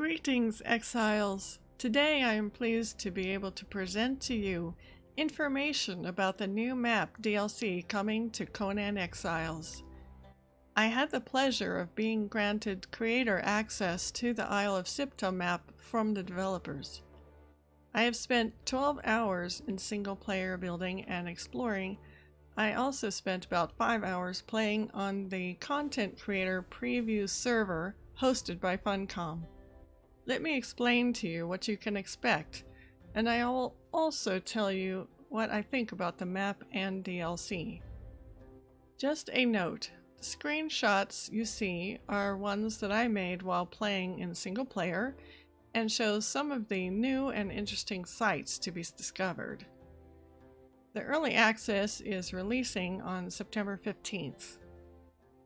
Greetings, Exiles! Today I am pleased to be able to present to you information about the new map DLC coming to Conan Exiles. I had the pleasure of being granted creator access to the Isle of Siptah map from the developers. I have spent 12 hours in single-player building and exploring. I also spent about 5 hours playing on the content creator preview server hosted by Funcom. Let me explain to you what you can expect, and I will also tell you what I think about the map and DLC. Just a note, the screenshots you see are ones that I made while playing in single player and shows some of the new and interesting sights to be discovered. The early access is releasing on September 15th.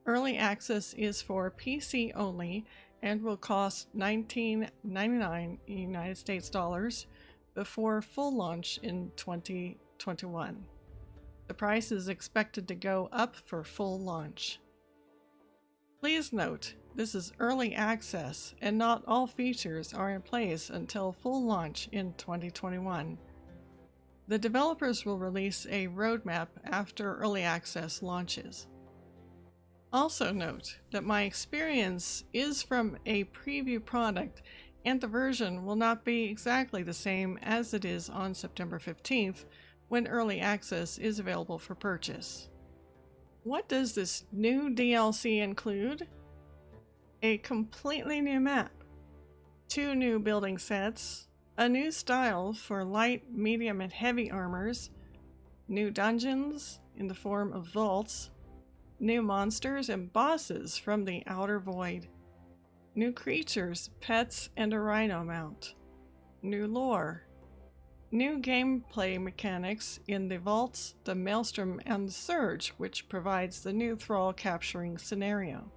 Early access is for PC only and will cost $19.99 United States dollars before full launch in 2021. The price is expected to go up for full launch. Please note, this is early access and not all features are in place until full launch in 2021. The developers will release a roadmap after early access launches. Also note that my experience is from a preview product and the version will not be exactly the same as it is on September 15th when early access is available for purchase. What does this new DLC include? A completely new map, 2 new building sets, a new style for light, medium, and heavy armors, new dungeons in the form of vaults, new monsters and bosses from the Outer Void, new creatures, pets, and a Rhino Mount, new lore, new gameplay mechanics in the vaults, the Maelstrom, and the Surge, which provides the new thrall capturing scenario.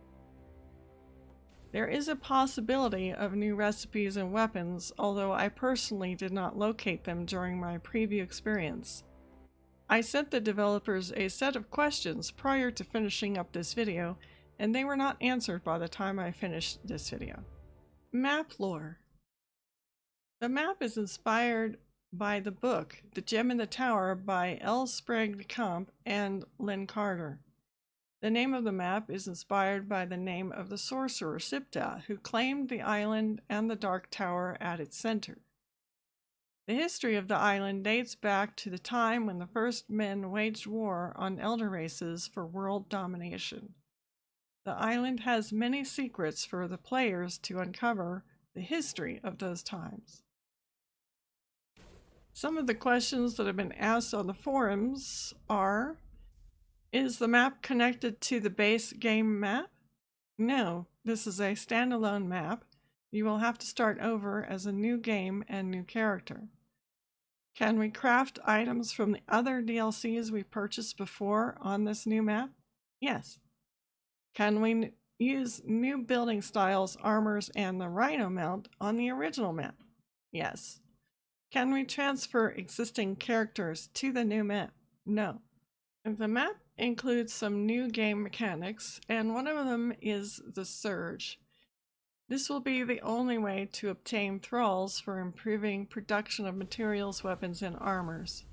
There is a possibility of new recipes and weapons, although I personally did not locate them during my preview experience. I sent the developers a set of questions prior to finishing up this video, and they were not answered by the time I finished this video. Map lore. The map is inspired by the book The Gem in the Tower by L. Sprague and Lynn Carter. The name of the map is inspired by the name of the sorcerer Siptah, who claimed the island and the Dark Tower at its center. The history of the island dates back to the time when the first men waged war on elder races for world domination. The island has many secrets for the players to uncover the history of those times. Some of the questions that have been asked on the forums are, is the map connected to the base game map? No, this is a standalone map. You will have to start over as a new game and new character. Can we craft items from the other DLCs we purchased before on this new map? Yes. Can we use new building styles, armors, and the Rhino Mount on the original map? Yes. Can we transfer existing characters to the new map? No. The map includes some new game mechanics, and one of them is the Surge. This will be the only way to obtain thralls for improving production of materials, weapons, and armors.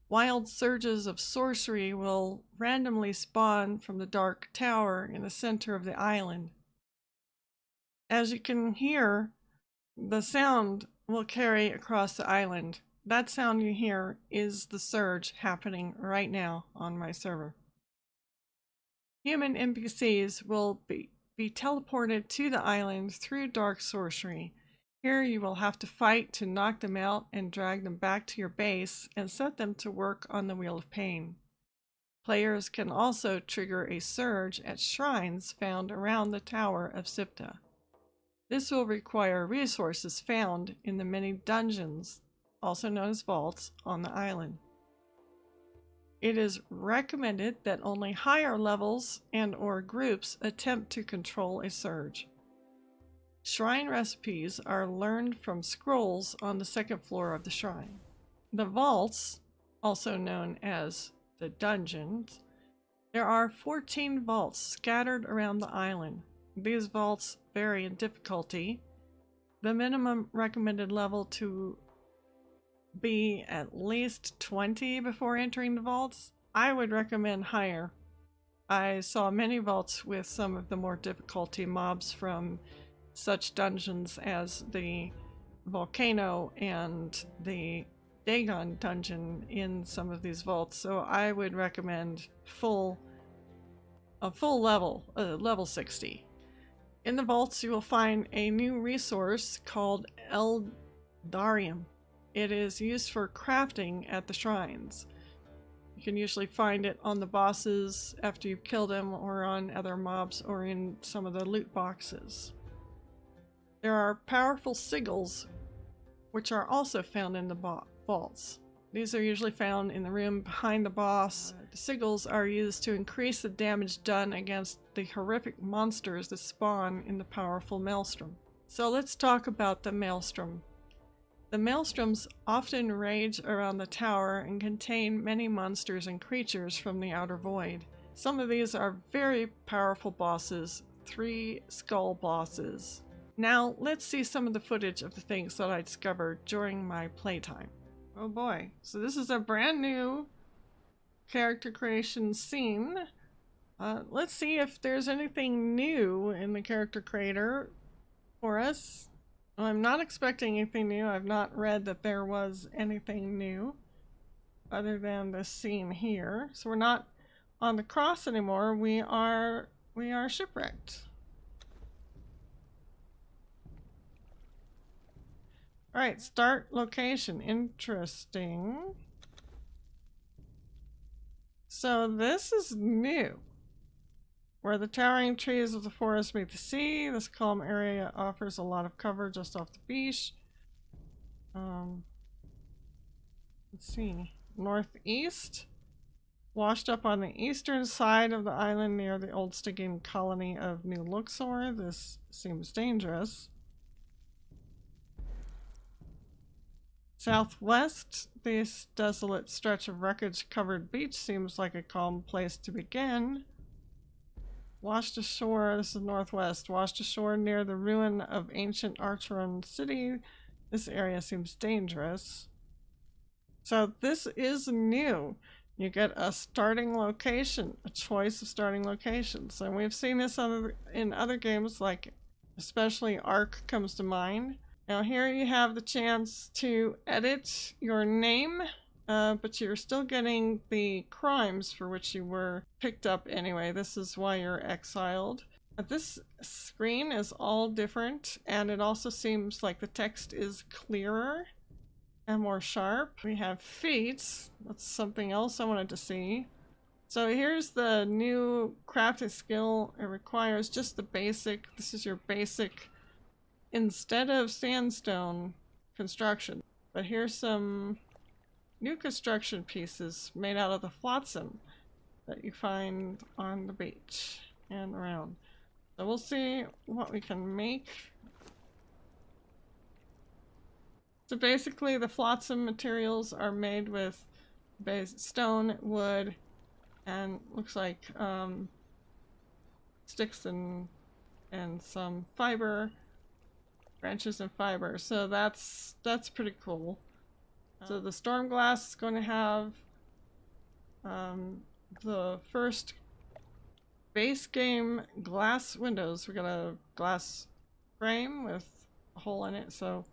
Wild surges of sorcery will randomly spawn from the Dark Tower in the center of the island. As you can hear, the sound will carry across the island. That sound you hear is the surge happening right now on my server. Human NPCs will be teleported to the island through dark sorcery. Here you will have to fight to knock them out and drag them back to your base and set them to work on the Wheel of Pain. Players can also trigger a surge at shrines found around the Tower of Siptah. This will require resources found in the many dungeons, also known as vaults, on the island. It is recommended that only higher levels and/or groups attempt to control a surge. Shrine recipes are learned from scrolls on the second floor of the shrine. The vaults, also known as the dungeons, there are 14 vaults scattered around the island. These vaults vary in difficulty. the minimum recommended level to be at least 20 before entering the vaults. I would recommend higher. I saw many vaults with some of the more difficulty mobs from such dungeons as the Volcano and the Dagon dungeon in some of these vaults, so I would recommend a full level, level 60. In the vaults you will find a new resource called Darium. It is used for crafting at the shrines. You can usually find it on the bosses after you've killed them, or on other mobs, or in some of the loot boxes. There are powerful sigils, which are also found in the vaults. These are usually found in the room behind the boss. The sigils are used to increase the damage done against the horrific monsters that spawn in the powerful Maelstrom. So let's talk about the Maelstrom. The Maelstroms often rage around the tower and contain many monsters and creatures from the outer void. Some of these are very powerful bosses, 3 skull bosses. Now let's see some of the footage of the things that I discovered during my playtime. Oh boy, so this is a brand new character creation scene. Let's see if there's anything new in the character creator for us. I'm not expecting anything new. I've not read that there was anything new other than this scene here. So we're not on the cross anymore. We are shipwrecked. All right, start location. Interesting. So this is new. Where the towering trees of the forest meet the sea, this calm area offers a lot of cover just off the beach. Let's see. Northeast. Washed up on the eastern side of the island near the old stinking colony of New Luxor. This seems dangerous. Southwest. This desolate stretch of wreckage-covered beach seems like a calm place to begin. Washed ashore, this is northwest, washed ashore near the ruin of ancient Archeron city. This area seems dangerous. So this is new. You get a starting location, a choice of starting locations. And we've seen this in other games, like especially Ark comes to mind. Now here you have the chance to edit your name, but you're still getting the crimes for which you were picked up anyway. This is why you're exiled. But this screen is all different, and it also seems like the text is clearer and more sharp. We have Feats. That's something else I wanted to see. So here's the new crafting skill. It requires just the basic. This is your basic instead of sandstone construction. But here's some new construction pieces made out of the flotsam that you find on the beach and around. So we'll see what we can make. So basically the flotsam materials are made with stone, wood, and looks like sticks and some fiber, branches and fiber. So that's pretty cool. So the storm glass is going to have the first base game glass windows. We got a glass frame with a hole in it, so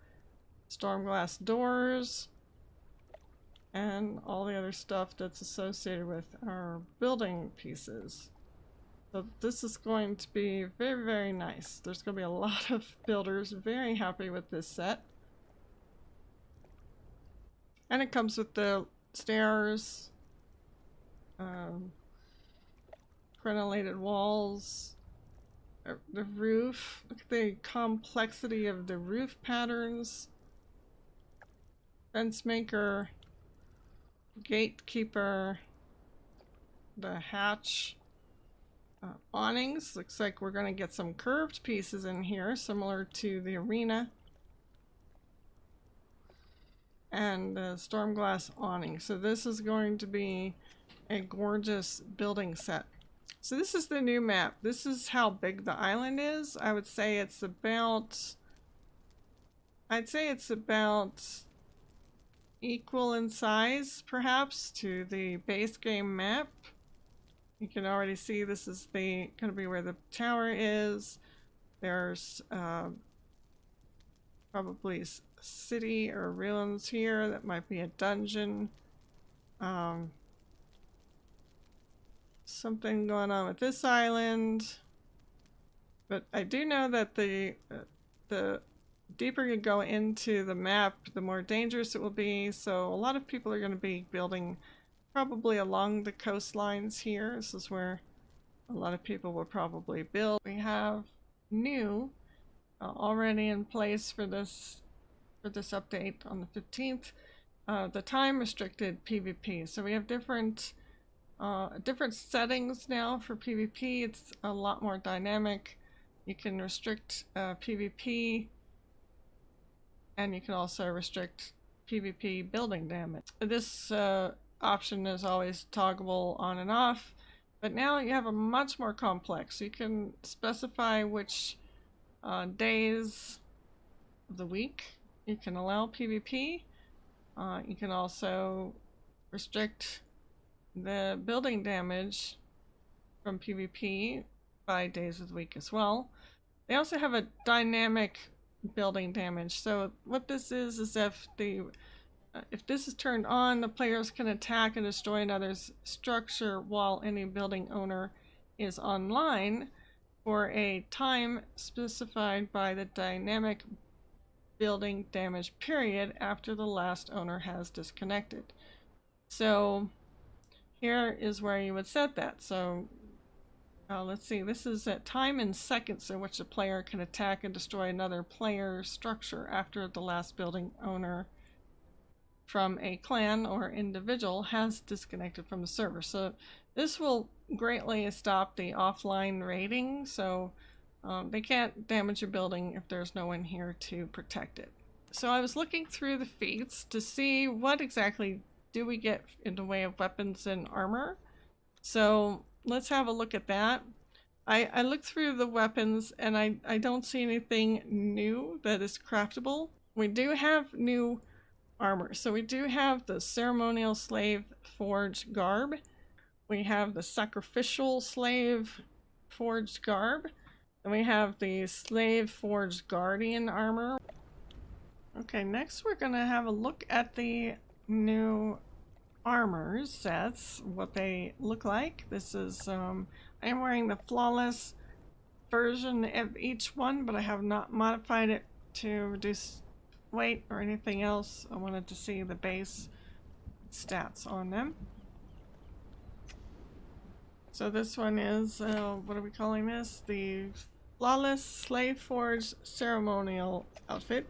storm glass doors and all the other stuff that's associated with our building pieces. So this is going to be very, very nice. There's going to be a lot of builders very happy with this set. And it comes with the stairs, crenellated walls, the roof. Look at the complexity of the roof patterns. Fence maker, gatekeeper, the hatch, awnings. Looks like we're going to get some curved pieces in here, similar to the arena. And the storm glass awning. So this is going to be a gorgeous building set. So this is the new map. This is how big the island is. I would say it's about I'd say it's about equal in size, perhaps, to the base game map. You can already see this is going to be where the tower is. There's probably a city or ruins here. That might be a dungeon. Something going on with this island. But I do know that the deeper you go into the map, the more dangerous it will be. So a lot of people are going to be building probably along the coastlines here. This is where a lot of people will probably build. We have new already in place for this update on the 15th. The time restricted PvP. So we have different settings now for PvP. It's a lot more dynamic. You can restrict PvP, and you can also restrict PvP building damage. This option is always toggleable on and off, but now you have a much more complex. You can specify which days of the week you can allow PvP. You can also restrict the building damage from PvP by days of the week as well. They also have a dynamic building damage. So what this is if this is turned on, the players can attack and destroy another's structure while any building owner is online for a time specified by the dynamic building damage period after the last owner has disconnected. So here is where you would set that. So let's see, this is at time in seconds in which the player can attack and destroy another player's structure after the last building owner from a clan or individual has disconnected from the server. So this will greatly stop the offline raiding. So they can't damage your building if there's no one here to protect it. So I was looking through the feats to see what exactly do we get in the way of weapons and armor. So let's have a look at that. I looked through the weapons and I don't see anything new that is craftable. We do have new armor. So we do have the ceremonial slave forged garb. We have the sacrificial slave forged garb. And we have the slave forged guardian armor. Okay, next we're going to have a look at the new armor sets, what they look like. This is I am wearing the flawless version of each one, but I have not modified it to reduce weight or anything else. I wanted to see the base stats on them. So this one is what are we calling this? The flawless slave forged ceremonial outfit.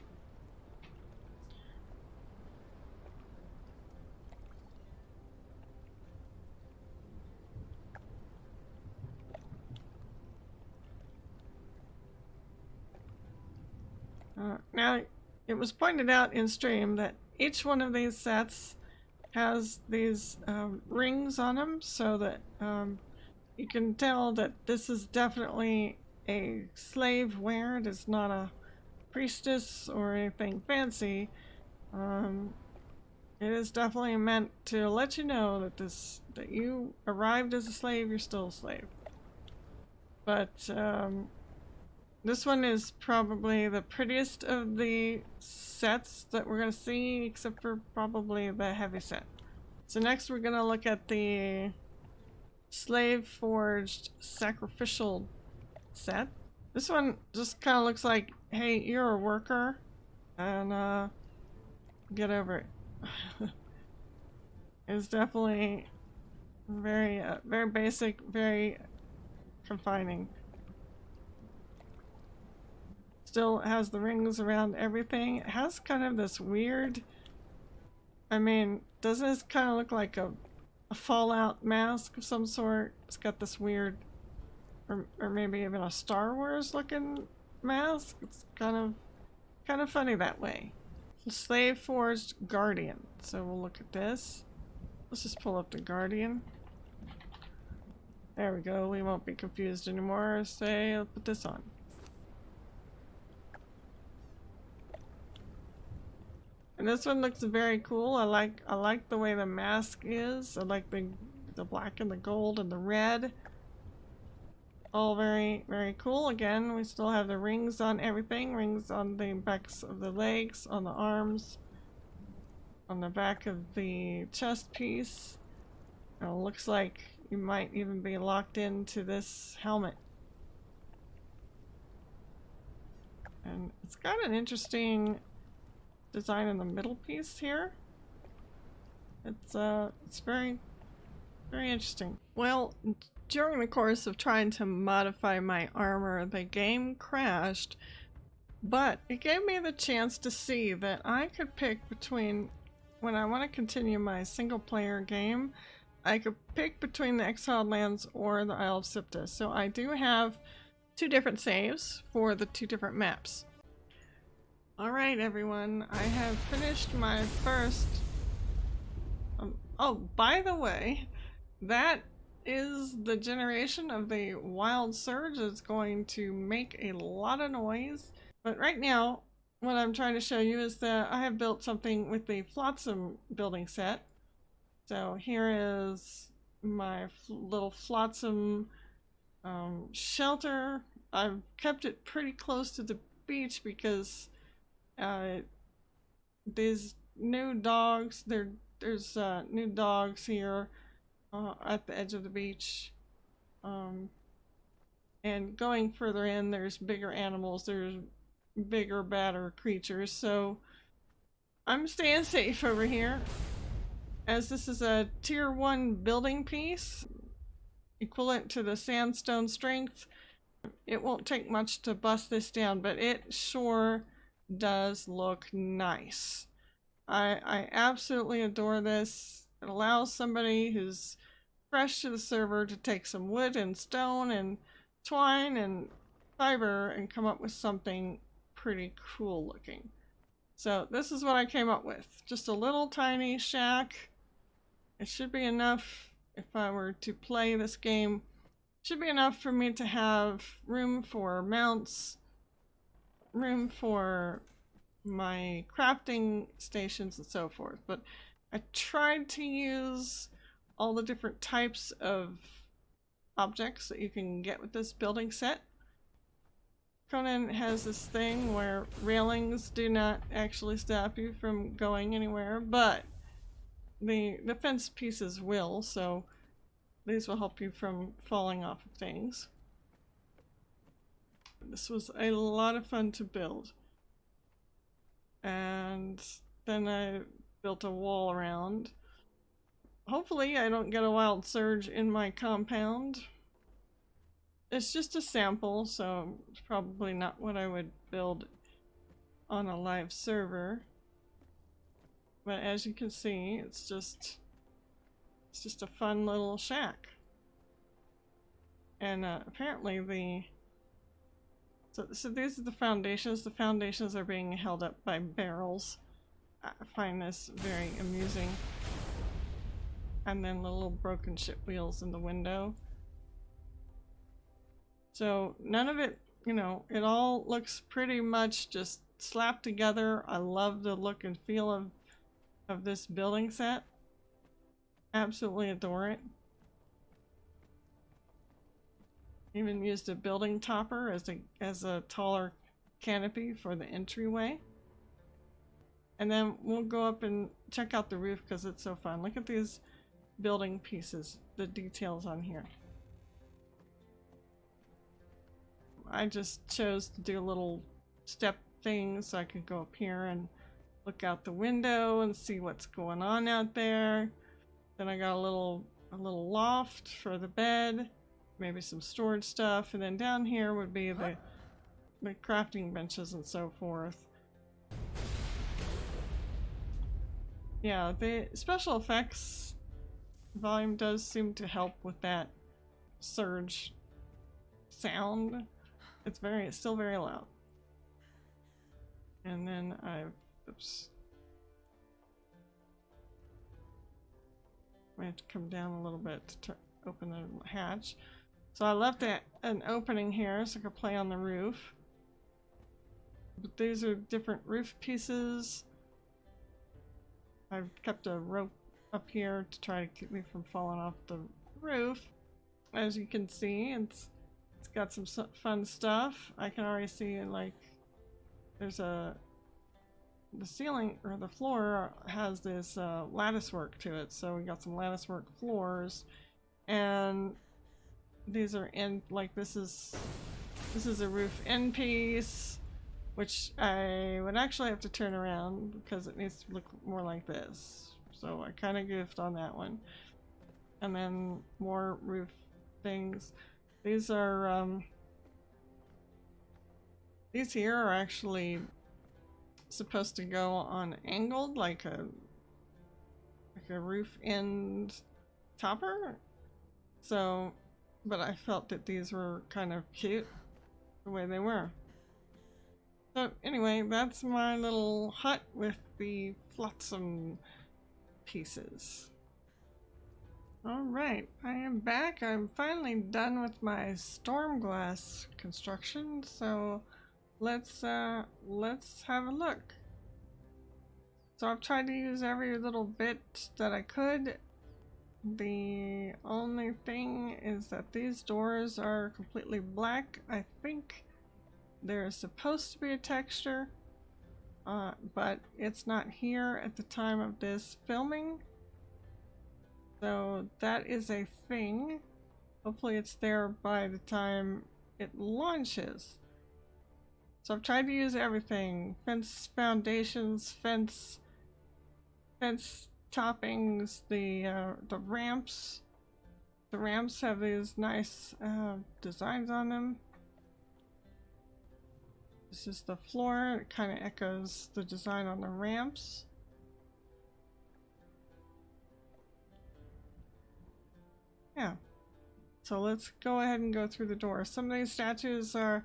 Now, it was pointed out in stream that each one of these sets has these rings on them, so that you can tell that this is definitely a slave wear. It is not a priestess or anything fancy. It is definitely meant to let you know that that you arrived as a slave, you're still a slave. But this one is probably the prettiest of the sets that we're going to see, except for probably the heavy set. So next we're going to look at the slave forged sacrificial set. This one just kind of looks like, hey, you're a worker, and get over it. It's definitely very basic, very confining. Still has the rings around everything. It has kind of this weird, I mean, doesn't this kind of look like a Fallout mask of some sort? It's got this weird, or maybe even a Star Wars looking mask. It's kind of funny that way. Slave forged guardian. So we'll look at this. Let's just pull up the guardian. There we go. We won't be confused anymore. Say, I'll put this on. And this one looks very cool. I like the way the mask is. I like the black and the gold and the red. All very, very cool. Again, we still have the rings on everything. Rings on the backs of the legs, on the arms, on the back of the chest piece. It looks like you might even be locked into this helmet. And it's got an interesting design in the middle piece here. It's very, very interesting. Well, during the course of trying to modify my armor, the game crashed, but it gave me the chance to see that I could pick between, when I want to continue my single player game, I could pick between the Exiled Lands or the Isle of Siptah. So I do have 2 different saves for the 2 different maps. Alright everyone, I have finished my first... oh, by the way, that is the generation of the Wild Surge. It's going to make a lot of noise. But right now, what I'm trying to show you is that I have built something with the Flotsam building set. So here is my little Flotsam shelter. I've kept it pretty close to the beach because these new dogs, there's new dogs here at the edge of the beach. And going further in, there's bigger animals, there's bigger, badder creatures. So I'm staying safe over here. As this is a tier 1 building piece, equivalent to the sandstone strength, it won't take much to bust this down, but it sure does look nice. I absolutely adore this. It allows somebody who's fresh to the server to take some wood and stone and twine and fiber and come up with something pretty cool looking. So this is what I came up with. Just a little tiny shack. It should be enough if I were to play this game. Should be enough for me to have room for mounts, room for my crafting stations and so forth. But I tried to use all the different types of objects that you can get with this building set. Conan has this thing where railings do not actually stop you from going anywhere, but the fence pieces will, so these will help you from falling off of things. This was a lot of fun to build. And then I built a wall around. Hopefully I don't get a wild surge in my compound. It's just a sample, so it's probably not what I would build on a live server. But as you can see, it's just a fun little shack. And apparently so these are the foundations. The foundations are being held up by barrels. I find this very amusing. And then the little broken ship wheels in the window. So none of it, you know, it all looks pretty much just slapped together. I love the look and feel of this building set. Absolutely adore it. Even used a building topper as a taller canopy for the entryway. And then we'll go up and check out the roof because it's so fun. Look at these building pieces, the details on here. I just chose to do a little step thing so I could go up here and look out the window and see what's going on out there. Then I got a little loft for the bed, maybe some storage stuff, and then down here would be the crafting benches and so forth. Yeah, the special effects volume does seem to help with that surge sound. It's still very loud. And then oops. I have to come down a little bit to open the hatch. So I left an opening here so I could play on the roof. But these are different roof pieces. I've kept a rope up here to try to keep me from falling off the roof. As you can see, it's got some fun stuff. I can already see, like, there's the ceiling or the floor has this lattice work to it, so we got some lattice work floors, and these are in, like, this is a roof end piece, which I would actually have to turn around because it needs to look more like this, so I kind of goofed on that one. And then more roof things. These are these here are actually supposed to go on angled, like a roof end topper. So, but I felt that these were kind of cute the way they were. So anyway, that's my little hut with the flotsam pieces. Alright, I am back. I'm finally done with my storm glass construction, so let's have a look. So I've tried to use every little bit that I could. The only thing is that these doors are completely black. I think there's supposed to be a texture, but it's not here at the time of this filming. So that is a thing. Hopefully it's there by the time it launches. So I've tried to use everything. Fence foundations, fence toppings, the ramps. The ramps have these nice designs on them. This is the floor. It kind of echoes the design on the ramps. Yeah. So let's go ahead and go through the door. Some of these statues are,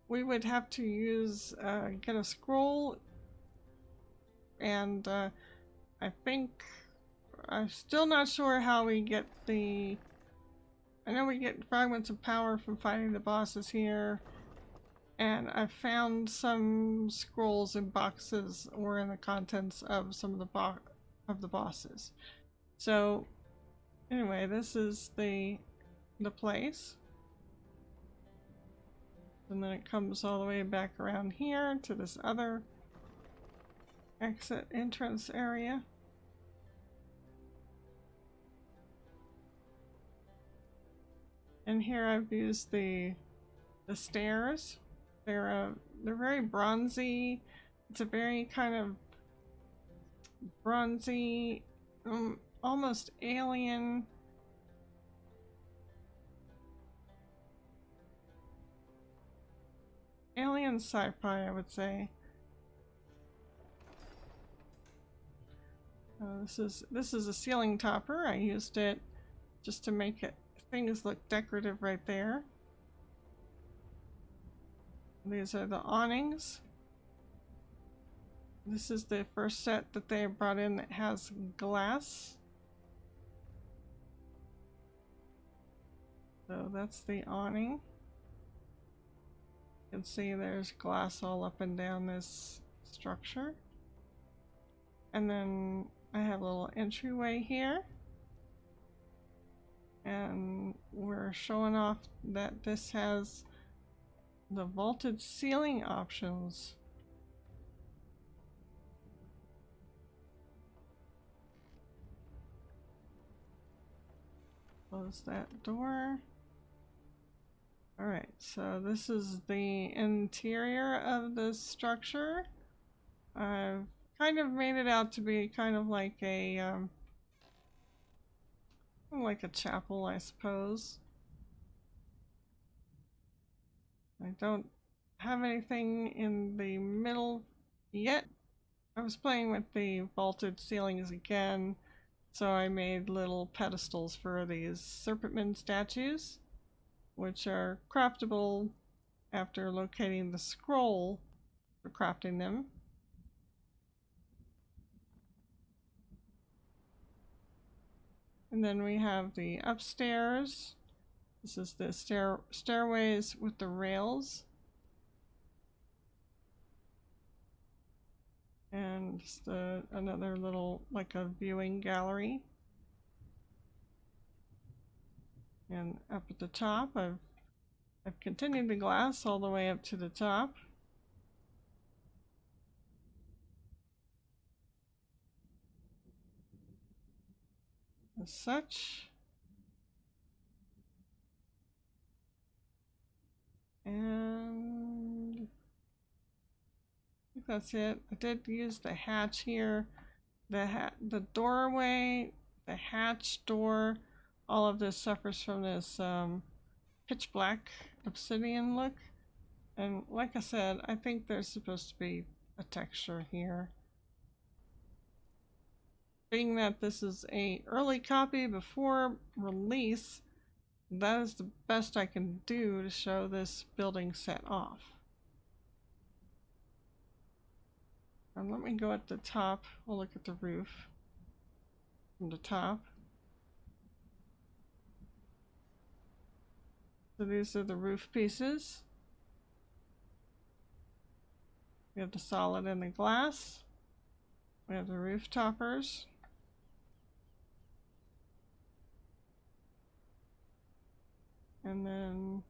we would have to use, get a scroll, and I think, I'm still not sure how we get the, I know we get fragments of power from fighting the bosses here, and I found some scrolls in boxes or in the contents of some of the bosses. So anyway, this is the place. And then it comes all the way back around here to this other exit entrance area. And here I've used the stairs. They're very bronzy. It's a very kind of bronzy, almost alien sci-fi, I would say. This is a ceiling topper. I used it just to make things look decorative right there. These are the awnings. This is the first set that they brought in that has glass. So that's the awning. You can see there's glass all up and down this structure. And then I have a little entryway here. And we're showing off that this has the vaulted ceiling options. Close that door. Alright, so this is the interior of the structure. I've kind of made it out to be kind of like a chapel, I suppose. I don't have anything in the middle yet. I was playing with the vaulted ceilings again, so I made little pedestals for these serpentman statues, which are craftable after locating the scroll for crafting them. And then we have the upstairs. This is the stairways with the rails. And just another little, like a viewing gallery. And up at the top, I've continued the glass all the way up to the top. As such. And I think that's it. I did use the hatch here. The doorway, the hatch door, all of this suffers from this pitch black obsidian look. And like I said, I think there's supposed to be a texture here. Being that this is an early copy before release, that is the best I can do to show this building set off. And let me go at the top. We'll look at the roof from the top. So these are the roof pieces. We have the solid and the glass. We have the roof toppers. And then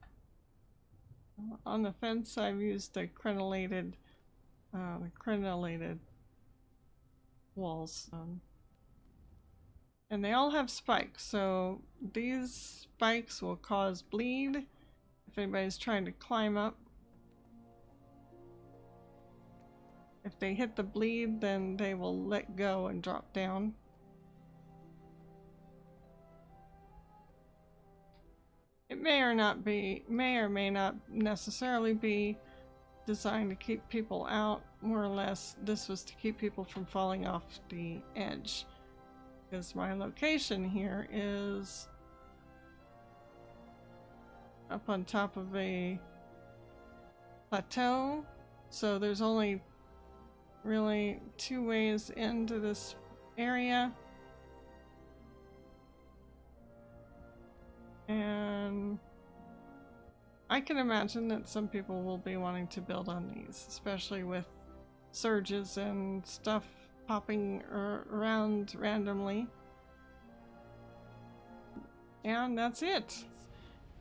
on the fence I've used the crenellated walls. And they all have spikes, so these spikes will cause bleed if anybody's trying to climb up. If they hit the bleed, then they will let go and drop down. It may or may not necessarily be designed to keep people out. More or less, this was to keep people from falling off the edge. Because my location here is up on top of a plateau, so there's only really two ways into this area. And I can imagine that some people will be wanting to build on these, especially with surges and stuff popping around randomly. And that's it.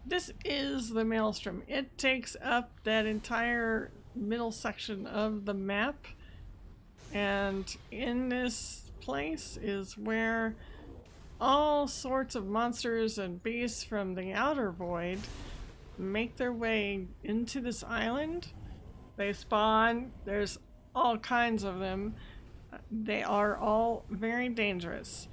This is the Maelstrom. It takes up that entire middle section of the map, and in this place is where all sorts of monsters and beasts from the outer void make their way into this island. They spawn. There's all kinds of them. They are all very dangerous.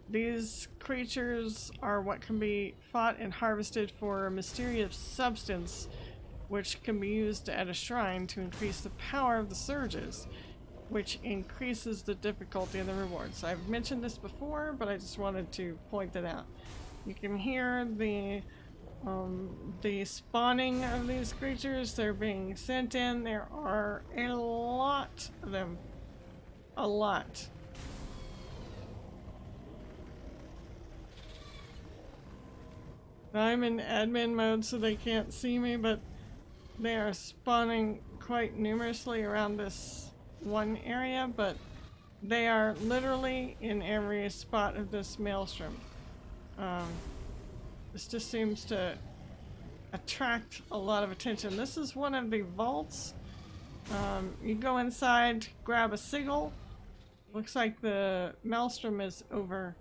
These creatures are what can be fought and harvested for a mysterious substance which can be used at a shrine to increase the power of the surges, which increases the difficulty of the rewards. I've mentioned this before, but I just wanted to point it out. You can hear the spawning of these creatures. They're being sent in. There are a lot of them. A lot. I'm in admin mode so they can't see me, but they are spawning quite numerously around this one area, but they are literally in every spot of this Maelstrom. This just seems to attract a lot of attention. This is one of the vaults. You go inside, grab a sigil. Looks like the Maelstrom is over.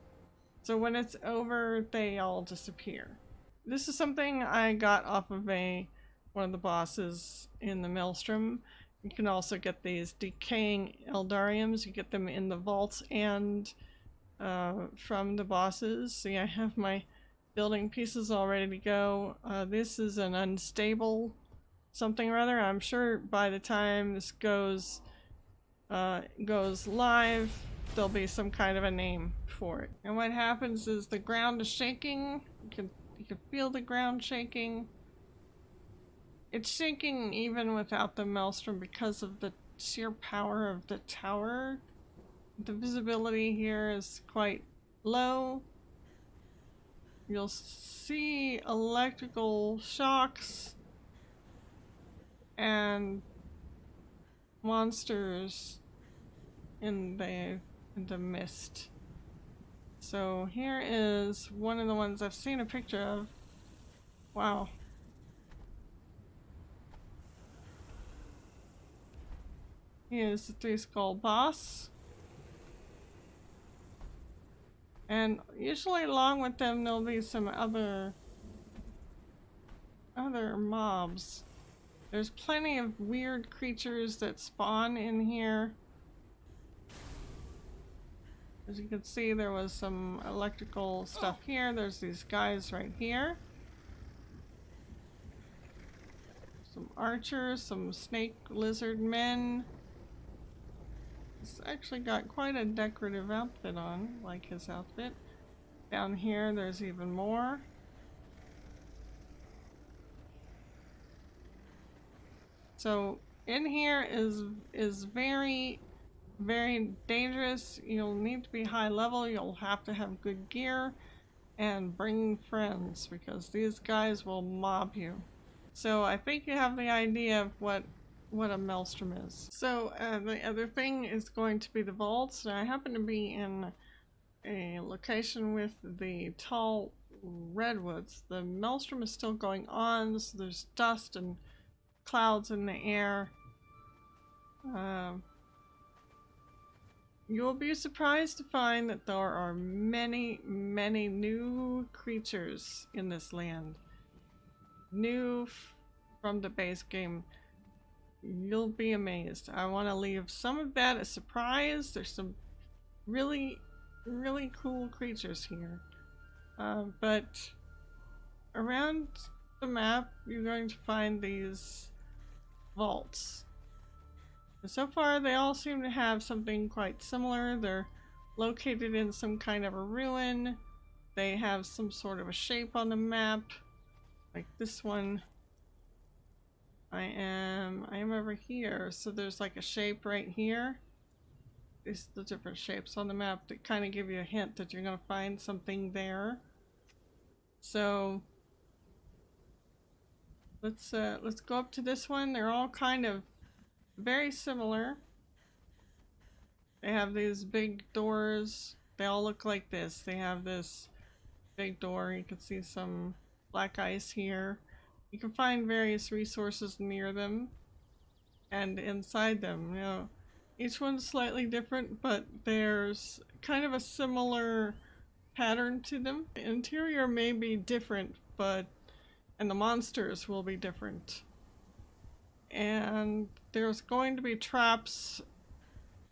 So when it's over, they all disappear. This is something I got off of one of the bosses in the Maelstrom. You can also get these decaying Dariums. You get them in the vaults and from the bosses. See, I have my building pieces all ready to go. This is an unstable something or other. I'm sure by the time this goes live, there'll be some kind of a name for it. And what happens is the ground is shaking. You can feel the ground shaking. It's shaking even without the Maelstrom because of the sheer power of the tower. The visibility here is quite low. You'll see electrical shocks and monsters in the mist. So here is one of the ones I've seen a picture of. Wow. He is the Three Skull boss. And usually along with them there'll be some other mobs. There's plenty of weird creatures that spawn in here. As you can see, there was some electrical stuff here. There's these guys right here. Some archers, some snake lizard men. He's actually got quite a decorative outfit on, like his outfit. Down here, there's even more. So in here is very, very dangerous. You'll need to be high level. You'll have to have good gear and bring friends because these guys will mob you. So I think you have the idea of what a Maelstrom is. So the other thing is going to be the vaults. Now, I happen to be in a location with the tall redwoods. The Maelstrom is still going on, so there's dust and clouds in the air. You'll be surprised to find that there are many, many new creatures in this land. New from the base game. You'll be amazed. I want to leave some of that a surprise. There's some really, really cool creatures here. But around the map, you're going to find these vaults. And so far, they all seem to have something quite similar. They're located in some kind of a ruin. They have some sort of a shape on the map, like this one. I am over here, so there's like a shape right here. These are the different shapes on the map that kind of give you a hint that you're going to find something there. So let's go up to this one. They're all kind of very similar. They have these big doors. They all look like this. They have this big door. You can see some black ice here. You can find various resources near them and inside them. You know, each one's slightly different, but there's kind of a similar pattern to them. The interior may be different, and the monsters will be different. And there's going to be traps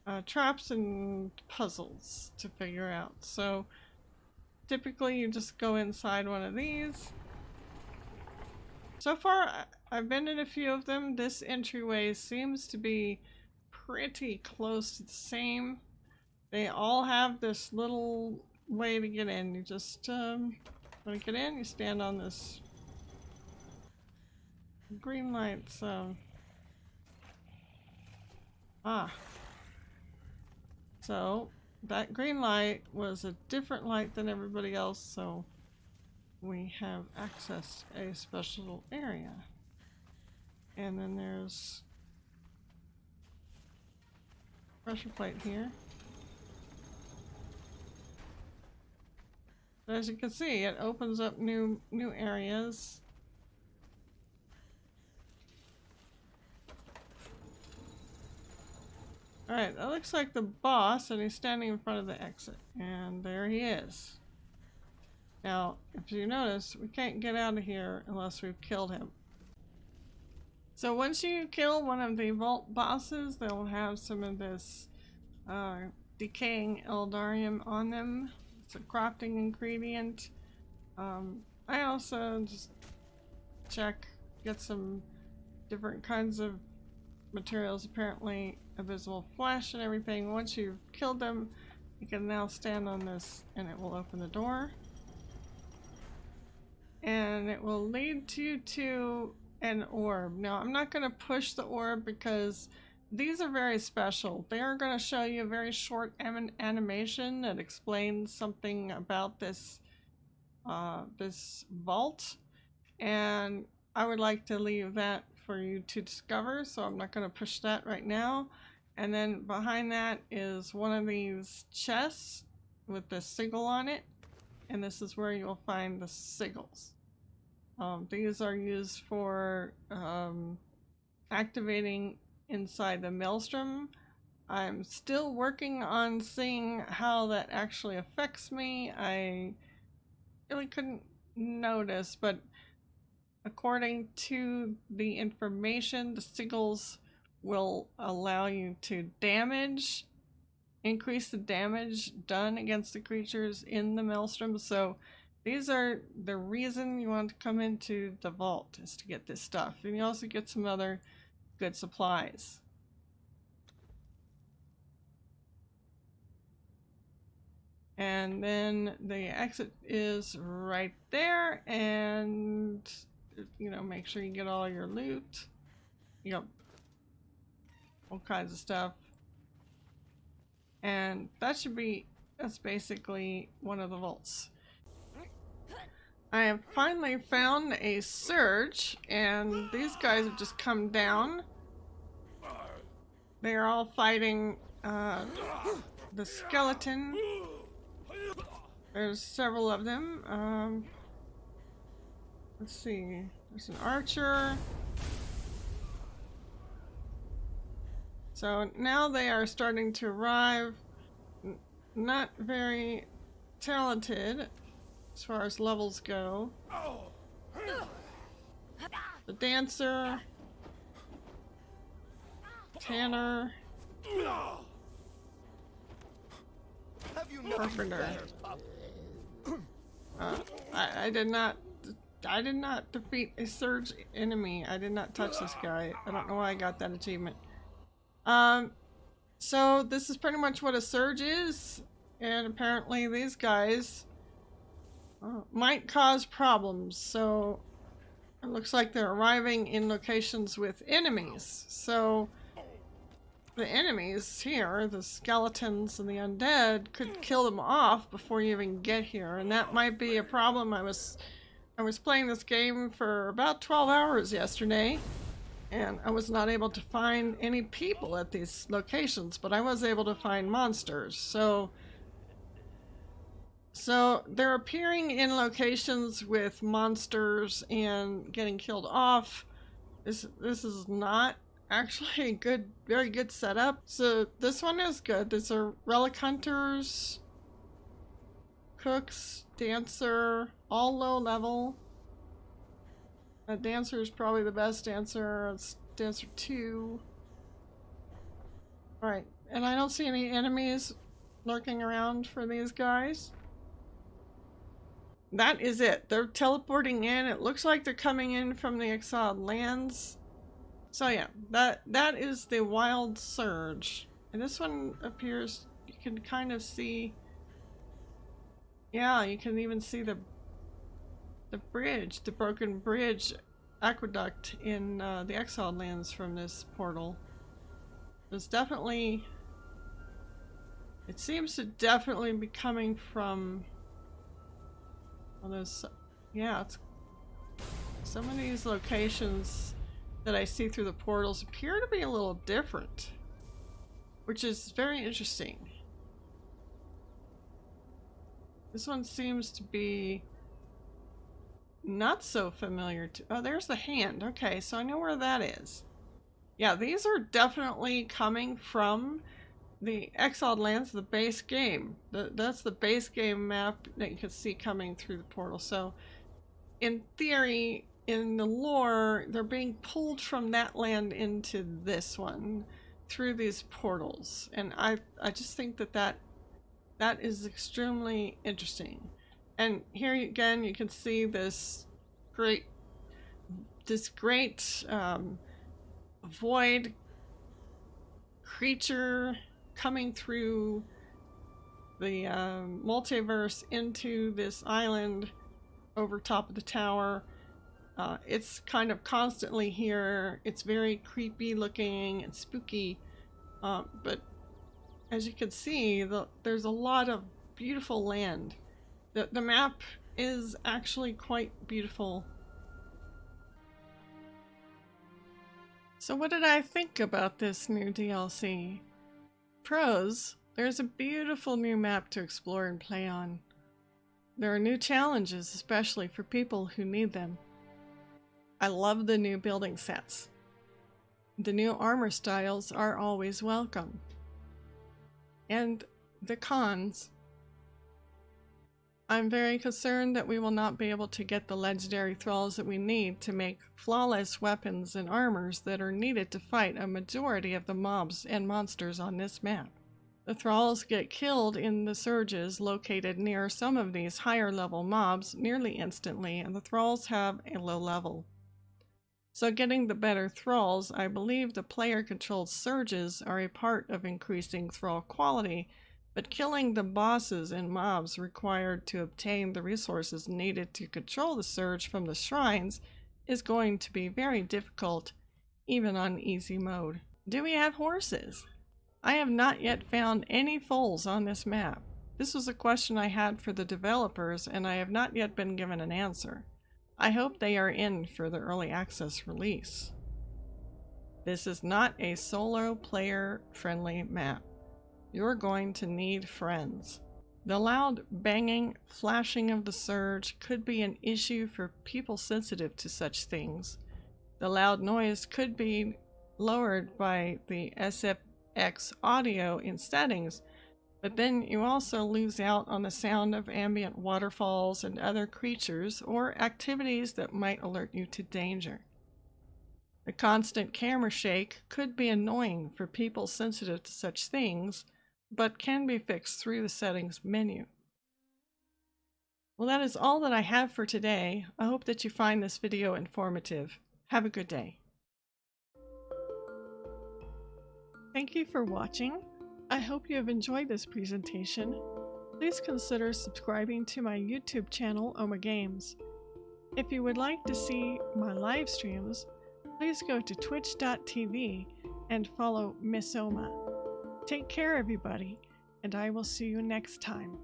and puzzles to figure out. So typically you just go inside one of these. So far, I've been in a few of them. This entryway seems to be pretty close to the same. They all have this little way to get in. You just, when you get in, you stand on this green light, so... So, that green light was a different light than everybody else, so we have accessed a special area. And then there's pressure plate here. But as you can see, it opens up new areas. Alright, that looks like the boss, and he's standing in front of the exit. And there he is. Now, if you notice, we can't get out of here unless we've killed him. So once you kill one of the vault bosses, they'll have some of this decaying Darium on them. It's a crafting ingredient. I also just get some different kinds of materials, apparently invisible flesh and everything. Once you've killed them, you can now stand on this and it will open the door. And it will lead you to an orb. Now, I'm not going to push the orb because these are very special. They are going to show you a very short animation that explains something about this this vault, and I would like to leave that for you to discover, so I'm not going to push that right now. And then behind that is one of these chests with the sigil on it. And this is where you'll find the sigils. These are used for activating inside the Maelstrom. I'm still working on seeing how that actually affects me. I really couldn't notice, but according to the information, the sigils will allow you to increase the damage done against the creatures in the Maelstrom. So these are the reason you want to come into the vault, is to get this stuff. And you also get some other good supplies. And then the exit is right there, and you know, make sure you get all your loot. You know, all kinds of stuff. And that's basically one of the vaults. I have finally found a surge, and these guys have just come down. They are all fighting the skeleton. There's several of them. Let's see. There's an archer. So now they are starting to arrive. Not very talented as far as levels go. The dancer, Tanner, Carpenter. I did not defeat a surge enemy. I did not touch this guy. I don't know why I got that achievement. So this is pretty much what a surge is, and apparently these guys might cause problems. So it looks like they're arriving in locations with enemies. So the enemies here, the skeletons and the undead, could kill them off before you even get here, and that might be a problem. I was playing this game for about 12 hours yesterday, and I was not able to find any people at these locations, but I was able to find monsters. So they're appearing in locations with monsters and getting killed off. This is not actually a very good setup. So this one is good. These are relic hunters, cooks, dancer, all low level. That dancer is probably the best dancer. It's dancer 2. Alright, and I don't see any enemies lurking around for these guys. That is it. They're teleporting in. It looks like they're coming in from the exiled lands. So yeah, that is the wild surge. And this one appears, you can kind of see, yeah, you can even see the bridge, the broken bridge aqueduct in the exiled lands from this portal. There's definitely, it seems to definitely be coming from, well, there's, yeah, it's, some of these locations that I see through the portals appear to be a little different, which is very interesting. This one seems to be not so familiar to, oh, there's the hand. Okay, so I know where that is. Yeah, these are definitely coming from the Exiled Lands, the base game. That's the base game map that you can see coming through the portal. So in theory, in the lore, they're being pulled from that land into this one through these portals. And I just think that is extremely interesting. And here again, you can see this great void creature coming through the multiverse into this island over top of the tower. It's kind of constantly here. It's very creepy looking and spooky, but as you can see, there's a lot of beautiful land. The map is actually quite beautiful. So what did I think about this new DLC? Pros, there's a beautiful new map to explore and play on. There are new challenges, especially for people who need them. I love the new building sets. The new armor styles are always welcome. And the cons. I'm very concerned that we will not be able to get the legendary thralls that we need to make flawless weapons and armors that are needed to fight a majority of the mobs and monsters on this map. The thralls get killed in the surges located near some of these higher level mobs nearly instantly, and the thralls have a low level. So getting the better thralls, I believe the player-controlled surges are a part of increasing thrall quality, but killing the bosses and mobs required to obtain the resources needed to control the surge from the shrines is going to be very difficult, even on easy mode. Do we have horses? I have not yet found any foals on this map. This was a question I had for the developers, and I have not yet been given an answer. I hope they are in for the early access release. This is not a solo player friendly map. You're going to need friends. The loud banging, flashing of the surge could be an issue for people sensitive to such things. The loud noise could be lowered by the SFX audio in settings, but then you also lose out on the sound of ambient waterfalls and other creatures or activities that might alert you to danger. The constant camera shake could be annoying for people sensitive to such things, but can be fixed through the settings menu. Well, that is all that I have for today. I hope that you find this video informative. Have a good day. Thank you for watching. I hope you have enjoyed this presentation. Please consider subscribing to my YouTube channel, Oma Games. If you would like to see my live streams, please go to twitch.tv and follow Miss Oma. Take care, everybody, and I will see you next time.